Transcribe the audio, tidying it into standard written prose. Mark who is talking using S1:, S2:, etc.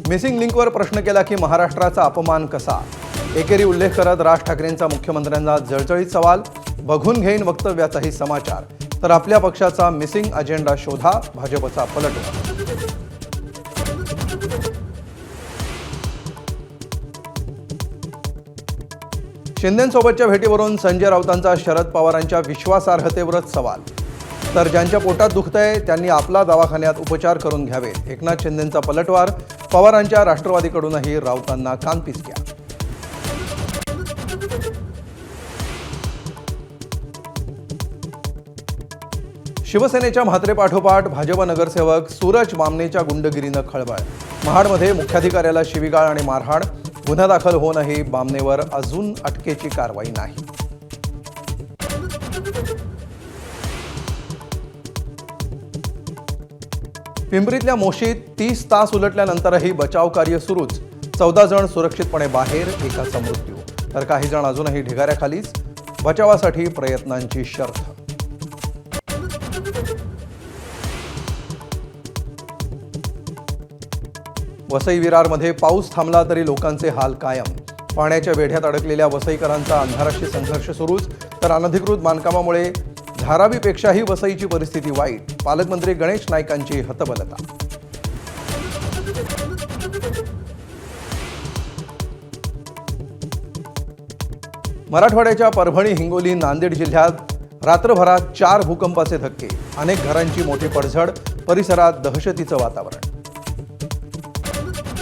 S1: Missing लिंकवर प्रश्न केला की महाराष्ट्राचा अपमान कसा? एकेरी उल्लेख करत राज ठाकरेंचा मुख्यमंत्र्यांना जळजळीत सवाल. बघून घेईन वक्तव्याचाही समाचार. तर आपल्या पक्षाचा मिसिंग अजेंडा शोधा, भाजपचा पलटवार. शिंदेंसोबतच्या भेटीवरून संजय राऊतांचा शरद पवारांच्या विश्वासार्हतेवरच सवाल. तर ज्यांच्या पोटात दुखतंय त्यांनी आपला दवाखान्यात उपचार करून घ्यावेत. एकनाथ शिंदेंचा पलटवार. पवारांच्या राष्ट्रवादीकडूनही राऊतांना कानपिचक्या. शिवसेनेच्या म्हात्रेपाठोपाठ भाजप नगरसेवक सूरज मामनेच्या गुंडगिरीनं खळबळ. महाडमध्ये मुख्याधिकाऱ्याला शिवीगाळ आणि मारहाण. गुन्हा दाखल होऊनही बामनेवर अजून अटकेची कारवाई नाही. पिंपरीतल्या मोशीत 30 तास उलटल्यानंतरही बचाव कार्य सुरूच. 14 जण सुरक्षितपणे बाहेर, एकाचा मृत्यू. तर काही जण अजूनही ढिगाऱ्याखालीच. बचावासाठी प्रयत्नांची शर्थ. वसई विरारमध्ये पाऊस थांबला तरी लोकांचे हाल कायम. पाण्याच्या वेढ्यात अडकलेल्या वसईकरांचा अंधाराशी संघर्ष सुरूच. तर अनधिकृत बांधकामामुळे धारावीपेक्षाही वसईची परिस्थिती वाईट. पालकमंत्री गणेश नाईकांची हतबलता. मराठवाड्याच्या परभणी, हिंगोली, नांदेड जिल्ह्यात रात्रभरात 4 भूकंपाचे धक्के. अनेक घरांची मोठी पडझड. परिसरात दहशतीचं वातावरण.